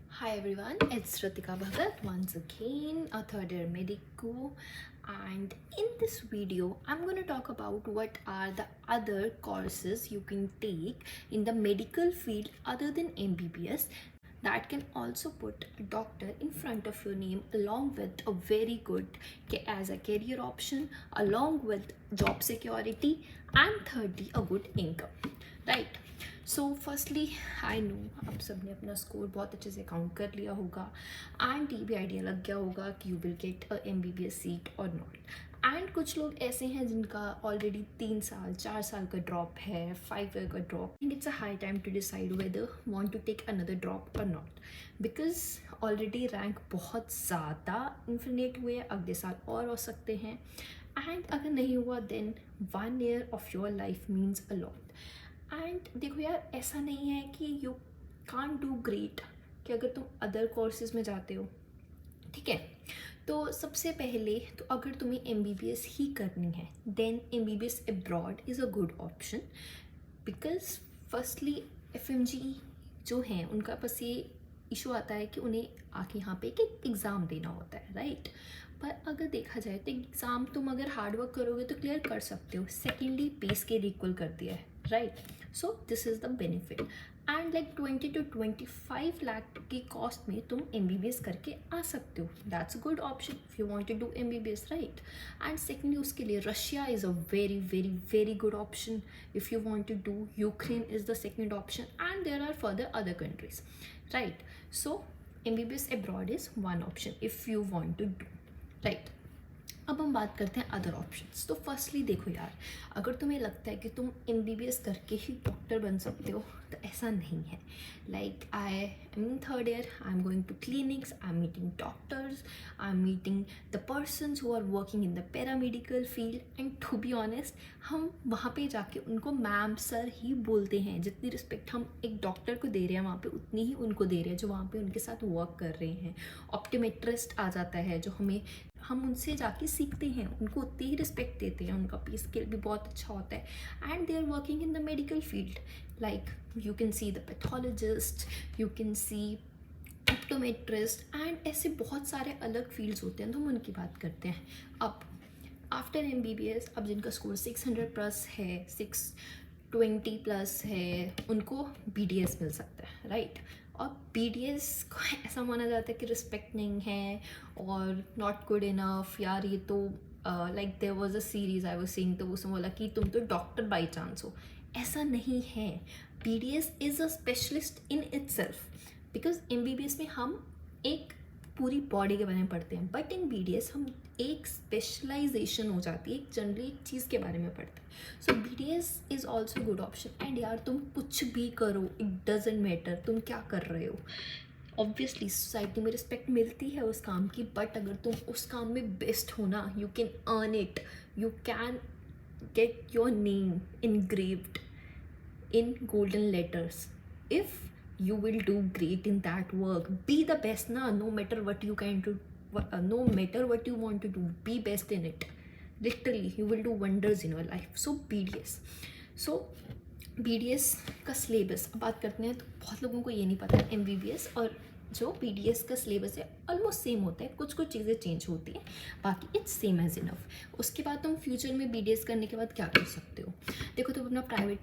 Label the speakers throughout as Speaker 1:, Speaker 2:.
Speaker 1: Hi everyone, it's Ritika Bhagat once again, a third year medico, and in this video, I'm going to talk about what are the other courses you can take in the medical field other than MBBS that can also put a doctor in front of your name along with a very good as a career option, along with job security, and thirdly, a good income, right? So firstly I know आप सब ने अपना score बहुत अच्छे से count कर लिया होगा एंड ये भी आइडिया लग गया होगा कि you will get a MBBS seat और नॉट। एंड कुछ लोग ऐसे हैं जिनका ऑलरेडी 3 साल 4 साल का ड्रॉप है, 5 ईयर का drop. Think it's a high time to decide whether want to take another drop और नॉट, बिकॉज ऑलरेडी रैंक बहुत ज़्यादा इन्फिनेट हुए, अगले साल और हो सकते हैं। एंड अगर नहीं हुआ then 1 year of your life means a lot. And देखो यार, ऐसा नहीं है कि यू कांट डू ग्रेट कि अगर तुम अदर कोर्सेज में जाते हो, ठीक है। तो सबसे पहले तो अगर तुम्हें MBBS ही करनी है then MBBS abroad is a good option, because firstly FMG जो हैं उनका बस ये इशू आता है कि उन्हें आके यहाँ पे एक एग्ज़ाम देना होता है, राइट। पर अगर देखा जाए तो एग्ज़ाम तुम अगर हार्डवर्क करोगे तो क्लियर कर सकते हो। सेकेंडली पे स्केल इक्वल कर दिया है, right. So this is the benefit. And like 20 to 25 lakh की कॉस्ट में तुम MBBS करके आ सकते हो। That's a good option if you want to do MBBS, right. And secondly उसके लिए Russia is a very very very good option if you want to do. Ukraine is the second option and there are further other countries, right. So MBBS abroad is one option if you want to do, right। अब हम बात करते हैं other options. तो firstly देखो यार, अगर तुम्हें लगता है कि तुम MBBS करके ही डॉक्टर बन सकते हो तो ऐसा नहीं है। Like I am in third year, I am going to clinics, I am meeting doctors, I am meeting the persons who are working in the paramedical field. And to be honest, हम वहाँ पे जाके उनको ma'am sir ही बोलते हैं। जितनी respect हम एक डॉक्टर को दे रहे हैं वहाँ पे उतनी ही उनको दे रहे हैं जो वहाँ पे उनके साथ वर्क कर रहे हैं। ऑप्टोमेट्रिस्ट आ जाता है जो हम उनसे जाके सीखते हैं, उनको उतनी ही रिस्पेक्ट देते हैं, उनका पे स्केल भी बहुत अच्छा होता है। And they are working in the medical field, like you can see the pathologist, you can see optometrist, and ऐसे बहुत सारे अलग फील्ड्स होते हैं तो हम उनकी बात करते हैं। अब आफ्टर MBBS, अब जिनका स्कोर 600 प्लस है, 620 प्लस है, उनको BDS मिल सकता है, राइट। और BDS को ऐसा माना जाता है कि रिस्पेक्ट नहीं है और नॉट गुड इनफ। यार ये तो like there was a series I was seeing, तो उसमें बोला कि तुम तो डॉक्टर बाई चांस हो। ऐसा नहीं है। BDS is a specialist in itself, because MBBS में हम एक पूरी बॉडी के बारे में पढ़ते हैं, बट इन BDS हम एक स्पेशलाइजेशन हो जाती है, एक जनरली एक चीज़ के बारे में पढ़ते हैं। सो BDS is also good option. And यार तुम कुछ भी करो, इट डजेंट मैटर तुम क्या कर रहे हो। ऑब्वियसली सोसाइटी में रिस्पेक्ट मिलती है उस काम की, बट अगर तुम उस काम में बेस्ट हो ना, you can earn it, you can get your name engraved in golden letters if you will do great in that work. Be the best na, no matter what you can do, no matter what you want to do, be best in it. Literally you will do wonders in your life. So BDS का syllabus अब बात करते हैं तो बहुत लोगों को ये नहीं पता है MBBS और जो BDS का सिलेबस है ऑलमोस्ट सेम होता है, कुछ कुछ चीज़ें चेंज होती हैं, बाकी इट्स सेम एज इनफ। उसके बाद तुम फ्यूचर में BDS करने के बाद क्या कर सकते हो। देखो तुम अपना प्राइवेट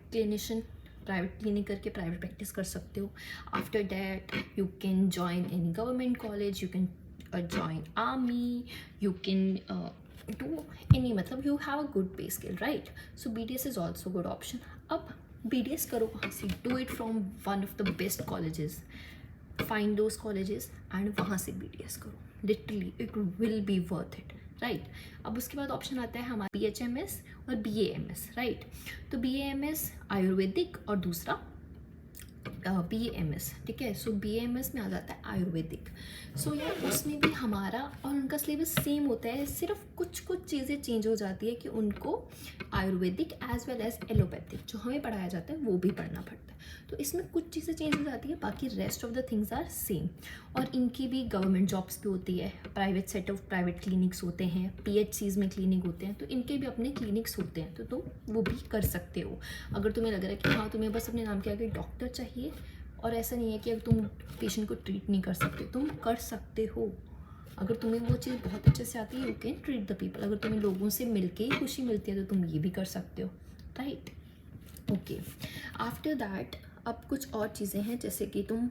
Speaker 1: क्लिनिक करके प्राइवेट प्रैक्टिस कर सकते हो। After that you can join any government college, you can join army, you can do any, मतलब you have a good pay scale, right. So BDS is also good option. अब BDS करो कहाँ से? Do it from one of the best colleges, find those colleges and वहाँ से BDS करो। Literally it will be worth it, right. अब उसके बाद ऑप्शन आता है हमारा BHMS और BAMS, राइट। तो BAMS आयुर्वेदिक और दूसरा BAMS, ठीक है। सो BAMS में आ जाता है आयुर्वेदिक। सो यार उसमें भी हमारा और उनका सिलेबस सेम होता है, सिर्फ कुछ कुछ चीज़ें चेंज हो जाती है कि उनको Ayurvedic as well as allopathic जो हमें पढ़ाया जाता है वो भी पढ़ना पड़ता है। तो इसमें कुछ चीज़ें चेंज हो जाती है, बाकी rest of the things are same. और इनकी भी गवर्नमेंट जॉब्स भी होती है, private set of private clinics होते हैं, PHCs में क्लिनिक होते हैं, तो इनके भी अपने क्लिनिक्स होते हैं, तो तुम वो भी कर सकते हो। अगर तुम्हें लग रहा है कि हाँ तुम्हें बस अपने नाम के आगे डॉक्टर चाहिए और ऐसा नहीं है कि अगर तुम पेशेंट को ट्रीट नहीं कर सकते, तुम कर सकते हो। अगर तुम्हें वो चीज़ बहुत अच्छे से आती है, you can treat the people. अगर तुम्हें लोगों से मिलके ही खुशी मिलती है तो तुम ये भी कर सकते हो, राइट। ओके, आफ्टर दैट अब कुछ और चीज़ें हैं, जैसे कि तुम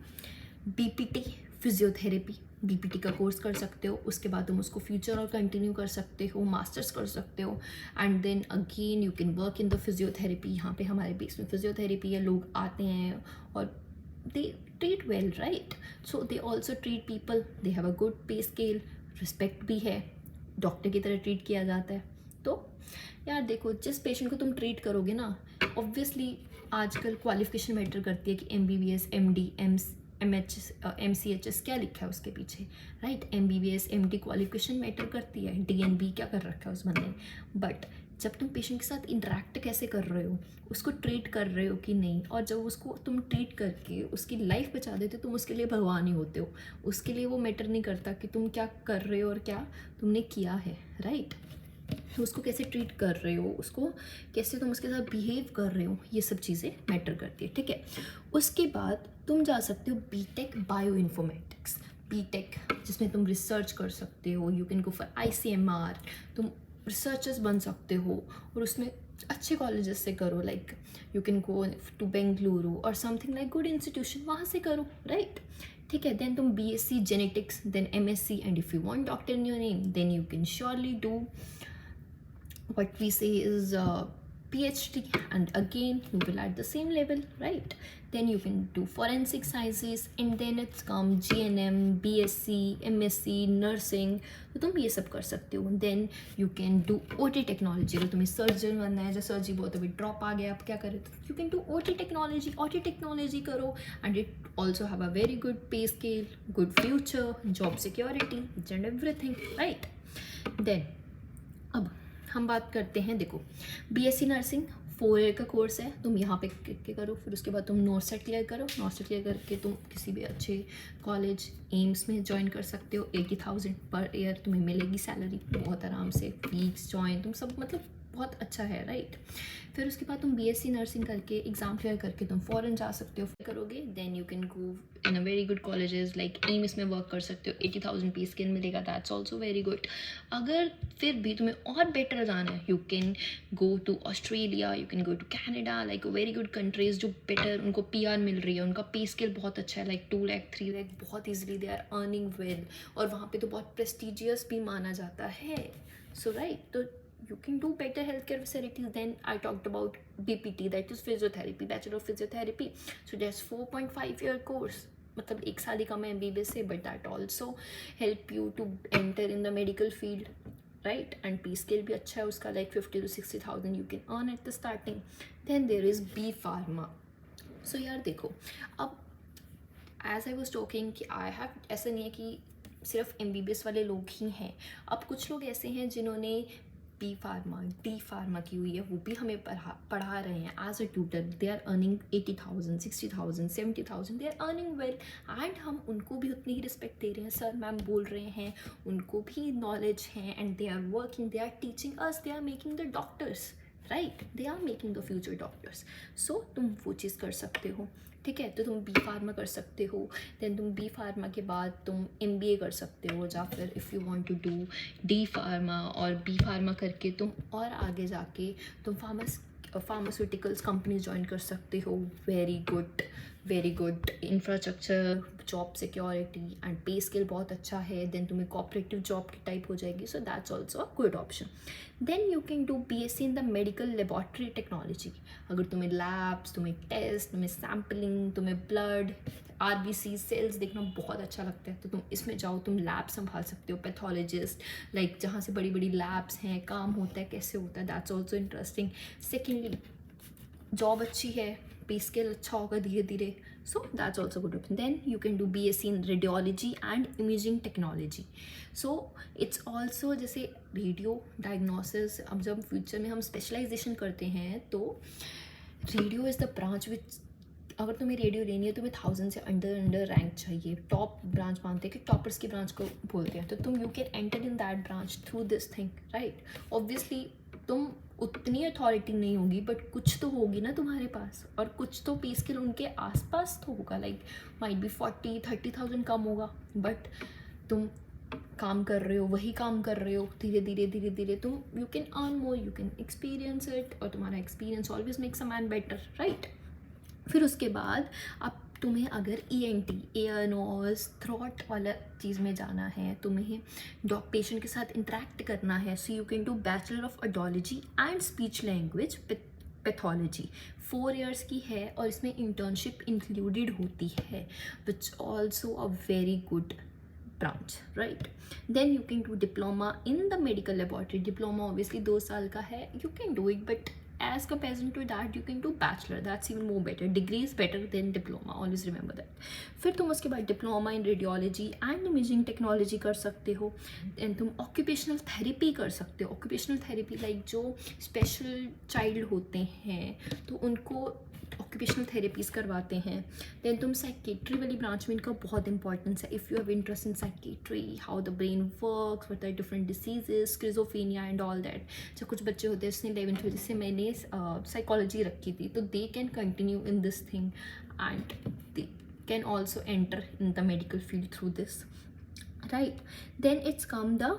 Speaker 1: बीपीटी फिजियोथेरेपी, बीपीटी का कोर्स कर सकते हो। उसके बाद तुम उसको फ्यूचर और कंटिन्यू कर सकते हो, मास्टर्स कर सकते हो, and then again you can work in the physiotherapy. यहाँ पे हमारे बेस में फिजियोथेरेपी है, लोग आते हैं और they treat well, right? So they also treat people, they have a good pay scale, respect भी है, डॉक्टर की तरह ट्रीट किया जाता है। तो यार देखो, जिस पेशेंट को तुम ट्रीट करोगे ना, ऑब्वियसली आजकल क्वालिफिकेशन मैटर करती है कि MBBS MD MH MCHS क्या लिखा है उसके पीछे, right. MBBS MD qualification matter करती है, DNB क्या कर रखा है उस बंदे ने, बट जब तुम पेशेंट के साथ इंटरेक्ट कैसे कर रहे हो, उसको ट्रीट कर रहे हो कि नहीं, और जब उसको तुम ट्रीट करके उसकी लाइफ बचा देते हो, तुम उसके लिए भगवान ही होते हो। उसके लिए वो मैटर नहीं करता कि तुम क्या कर रहे हो और क्या तुमने किया है, राइट। तो उसको कैसे ट्रीट कर रहे हो, उसको कैसे तुम उसके साथ बिहेव कर रहे हो, ये सब चीज़ें मैटर करती है, ठीक है। उसके बाद तुम जा सकते हो बीटेक बायो इन्फॉर्मेटिक्स, बीटेक जिसमें तुम रिसर्च कर सकते हो, you can go for ICMR, तुम रिसर्चर्स बन सकते हो, और उसमें अच्छे कॉलेजेस से करो, like you can go to Bengaluru और समथिंग लाइक गुड इंस्टीट्यूशन, वहाँ से करो, राइट, ठीक है। देन तुम BSc genetics, then MSc, and if you want doctor in your name, then you can surely do what we say is PhD, and again you will at the same level, right. Then you can do forensic sciences, and then it's come GNM, BSc, MSc, nursing, तो तुम ये सब कर सकते हो। Then you can do OT technology, अगर तुम्हें surgeon बनना है, जैसे सर्जरी बहुत अभी ड्रॉप आ गया, आप क्या करें, तो you can do OT technology करो, and it also have a very good pay scale, good future, job security, and everything, right. Then अब हम बात करते हैं, देखो BSc नर्सिंग 4 ईयर का कोर्स है, तुम यहाँ पे के करो, फिर उसके बाद तुम नॉर्सेट क्लियर करो, नॉर्सेट क्लियर करके तुम किसी भी अच्छे कॉलेज एम्स में ज्वाइन कर सकते हो। 80,000 पर ईयर तुम्हें मिलेगी सैलरी, बहुत आराम से, फीस ज्वाइन तुम सब, मतलब बहुत अच्छा है, राइट। फिर उसके बाद तुम BSc नर्सिंग करके एग्जाम क्लियर करके तुम फॉरेन जा सकते हो, करोगे, then you can go in a very good colleges like AIIMS में वर्क कर सकते हो, 80,000 पे स्केल मिलेगा, दैट्स ऑल्सो वेरी गुड। अगर फिर भी तुम्हें और बेटर जाना है, you can go to Australia, you can go to Canada, like very good countries जो बेटर उनको PR मिल रही है, उनका पे स्केल बहुत अच्छा है, लाइक 2 लाख 3 लाख, बहुत easily they are earning well, और वहाँ पे तो बहुत प्रेस्टिजियस भी माना जाता है, सो राइट। तो you can do better healthcare facilities. Then I talked about BPT, that is physiotherapy, Bachelor of Physiotherapy. So there's 4.5-year course, मतलब 1 साल ही कम है MBBS से, but that also help you to enter in the medical field, right? And pay scale भी अच्छा है उसका, like 50 to 60,000 you can earn at the starting. Then there is B Pharma. So यार देखो, अब as I was talking कि I have, ऐसा नहीं है कि सिर्फ MBBS वाले लोग ही हैं, अब कुछ लोग ऐसे हैं जिन्होंने B Pharma, D Pharma की हुई है, वो भी हमें पढ़ा रहे हैं as a tutor, they are earning 80,000 60,000 70,000, they are earning well, and हम उनको भी उतनी ही रिस्पेक्ट दे रहे हैं, सर मैम बोल रहे हैं, उनको भी नॉलेज है, and they are working, they are teaching us, they are making the doctors, right, they are making the future doctors. So तुम वो चीज़ कर सकते हो, ठीक है। तो तुम B Pharma कर सकते हो, देन तुम B Pharma के बाद तुम MBA कर सकते हो, या फिर if you want to do D Pharma और B Pharma करके तुम और आगे जाके तुम फार्मास्यूटिकल्स कंपनीज ज्वाइन कर सकते हो, very good infrastructure, job security, and पे स्केल बहुत अच्छा है, देन तुम्हें कोऑपरेटिव जॉब की टाइप हो जाएगी, so that's also a good option. Then you can do BSc in the medical laboratory technology, अगर तुम्हें लैब्स, तुम्हें टेस्ट, तुम्हें सैम्पलिंग, तुम्हें ब्लड, RBC सेल्स देखना बहुत अच्छा लगता है, तो तुम इसमें जाओ, तुम लैब संभाल सकते हो, पैथोलॉजिस्ट, लाइक जहाँ से बड़ी बड़ी लैब्स हैं, काम होता है, कैसे होता है, that's also interesting. Secondly job अच्छी है, पे स्केल अच्छा होगा धीरे धीरे, so that's also good option. Then you can do BSc in radiology and imaging technology, so it's also जैसे रेडियो डायग्नोसिस, अब जब फ्यूचर में हम स्पेशलाइजेशन करते हैं तो radio is the branch which, अगर तुम्हें रेडियो लेनी है, तुम्हें 1000 से अंडर रैंक चाहिए, टॉप ब्रांच मानते हैं कि टॉपर्स की ब्रांच को बोलते हैं, तो तुम you can enter in that branch through this thing, right. Obviously तुम उतनी अथॉरिटी नहीं होगी बट कुछ तो होगी ना तुम्हारे पास, और कुछ तो पे स्केल उनके आसपास तो होगा, लाइक माइट बी 40-30,000 कम होगा, बट तुम काम कर रहे हो, वही काम कर रहे हो, धीरे धीरे धीरे धीरे तुम you can earn more, you can experience it, और तुम्हारा experience always makes a man better, right. फिर उसके बाद अब तुम्हें अगर ENT, एयर नोज थ्रोट वाला चीज़ में जाना है, तुम्हें पेशेंट के साथ इंटरेक्ट करना है, so you can do bachelor of audiology and speech language pathology, 4 years की है, और इसमें इंटर्नशिप इंक्लूडेड होती है, which also a very good branch, right? Then you can do diploma in the medical laboratory. Diploma obviously 2 साल का है, you can do it, but as comparison to that you can do bachelor, that's even more better. Degree is better than diploma, always remember that. फिर तुम उसके बाद diploma in radiology and imaging technology कर सकते हो, and तुम occupational therapy कर सकते हो। ऑक्यूपेशनल थेरेपी लाइक जो स्पेशल चाइल्ड होते हैं तो उनको ऑक्यूपेशनल थेरेपीज करवाते हैं। देन तुम साइकेट्री वाली ब्रांच में, इनका बहुत इंपॉर्टेंस है। If you have interest in psychiatry, how the brain works, what are different diseases, schizophrenia and all that. जब कुछ बच्चे होते हैं, इसने 11th वजह से मैंने साइकोलॉजी रखी थी, तो they can continue in this thing and they can also enter in the medical field through this, right? Then it's come the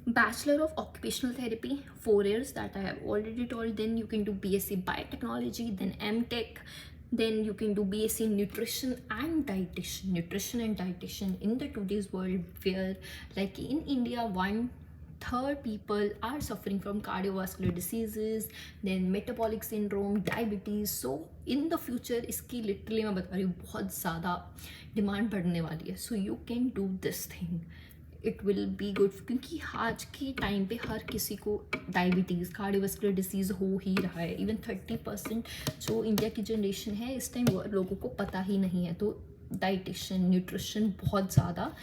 Speaker 1: Bachelor of Occupational Therapy, 4 years, that I have already told. Then you can do BSc Biotechnology, then MTech, then you can do BSc Nutrition and Dietitian. Nutrition and Dietitian in the today's world, where like in India 1/3 people are suffering from cardiovascular diseases, then metabolic syndrome, diabetes. So in the future इसकी literally मैं बता रही हूँ बहुत ज़्यादा demand बढ़ने वाली है. So you can do this thing. It will be good, क्योंकि आज के टाइम पे हर किसी को डायबिटीज़, कार्डियोवास्कुलर डिसीज़ हो ही रहा है। इवन 30% जो इंडिया की जनरेशन है इस टाइम वो लोगों को पता ही नहीं है। तो डाइटिशियन, न्यूट्रिशन बहुत ज़्यादा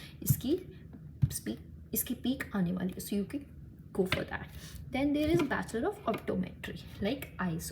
Speaker 1: इसकी पीक आने वाली है, so you can go for that. Then there is bachelor of optometry, like eyes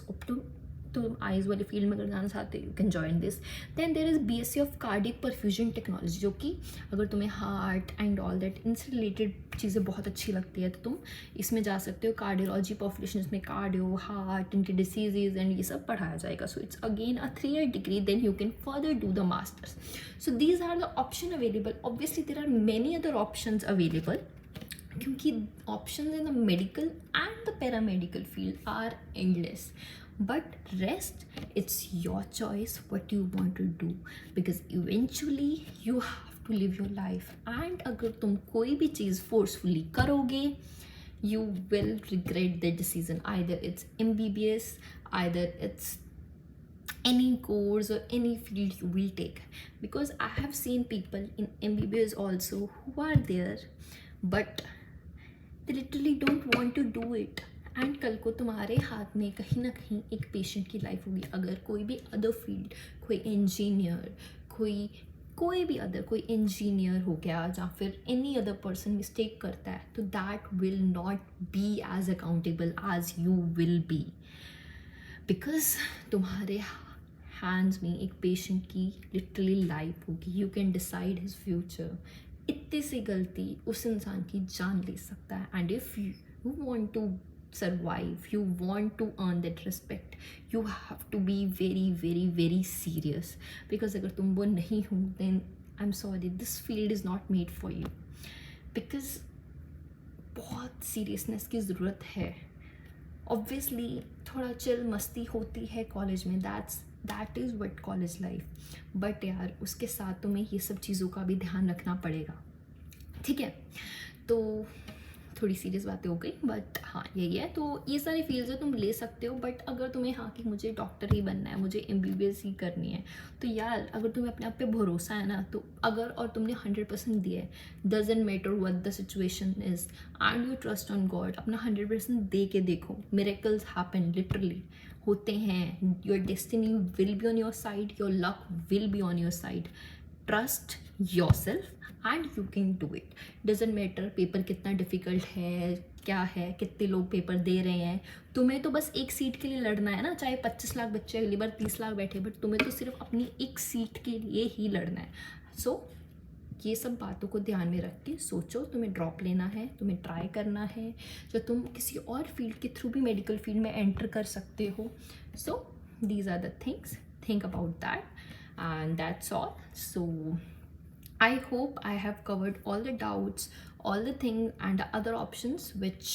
Speaker 1: तो आइज़ वाले फील्ड में अगर जाना चाहते हो you can join this. Then there is BSc of cardiac perfusion technology, जो कि अगर तुम्हें हार्ट एंड ऑल दैट इनसे रिलेटेड चीज़ें बहुत अच्छी लगती है तो तुम इसमें जा सकते हो। कार्डियोलॉजी पॉपुलेशन, इसमें कार्डियो, हार्ट, इनके डिसीजेज एंड ये सब पढ़ाया जाएगा। So it's again a 3 year degree, then you can further do the masters. So these are the option available. Obviously there are many other options available, क्योंकि options in the medical and the paramedical field are endless, but rest, it's your choice what you want to do, because eventually you have to live your life, and अगर तुम कोई भी चीज़ forcefully करोगे you will regret the decision. Either it's MBBS, either it's any course or any field you will take, because I have seen people in MBBS also who are there but they literally don't want to do it, and कल को तुम्हारे हाथ में कहीं ना कहीं एक patient की लाइफ होगी। अगर कोई भी अदर फील्ड, कोई इंजीनियर, कोई भी अदर, कोई इंजीनियर हो गया या फिर एनी अदर पर्सन मिस्टेक करता है, तो that will not be as accountable as you will be, because तुम्हारे हैंड्स में एक पेशेंट की लिटरली लाइफ होगी। You can decide his future. इतनी सी गलती उस इंसान की जान ले सकता है, and if you want to survive, you want to earn that respect, you have to be very very very serious, because अगर तुम वो नहीं हो then I'm sorry, this field is not made for you, because बहुत seriousness की ज़रूरत है। Obviously थोड़ा चिल मस्ती होती है कॉलेज में, that is what college life, but यार उसके साथ तुम्हें ये सब चीज़ों का भी ध्यान रखना पड़ेगा, ठीक है। तो थोड़ी सीरियस बातें हो गई, बट हाँ यही है। तो ये सारी फील्ड्स है, तुम ले सकते हो, बट अगर तुम्हें हाँ कि मुझे डॉक्टर ही बनना है, मुझे MBBS ही करनी है, तो यार अगर तुम्हें अपने आप पे भरोसा है ना, तो अगर और तुमने 100% दिया है, doesn't matter what the situation is, and you trust on God, अपना 100% दे के देखो। मिरेकल्स हैपन, लिटरली होते हैं। Your destiny will be on your side, your luck will be on your side. Trust yourself and you can do it. Doesn't matter paper कितना difficult है, क्या है, कितने लोग पेपर दे रहे हैं, तुम्हें तो बस एक सीट के लिए लड़ना है ना। चाहे 25 लाख बच्चे अगली बार 30 लाख बैठे, बट तुम्हें तो सिर्फ अपनी एक सीट के लिए ही लड़ना है। सो ये सब बातों को ध्यान में रख के सोचो, तुम्हें ड्रॉप लेना है, तुम्हें ट्राई करना है, या तुम किसी और फील्ड के थ्रू भी मेडिकल फील्ड में एंटर कर सकते हो. So these are the things, think about that, and that's all. So I hope I have covered all the doubts, all the things and the other options which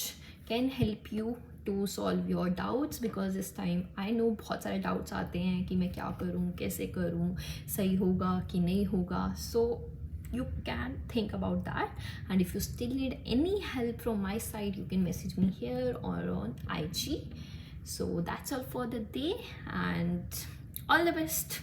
Speaker 1: can help you to solve your doubts, because this time I know बहुत सारे doubts आते हैं कि मैं क्या करूँ, कैसे करूँ, सही होगा कि नहीं होगा. So you can think about that, and if you still need any help from my side, you can message me here or on IG. So that's all for the day, and all the best.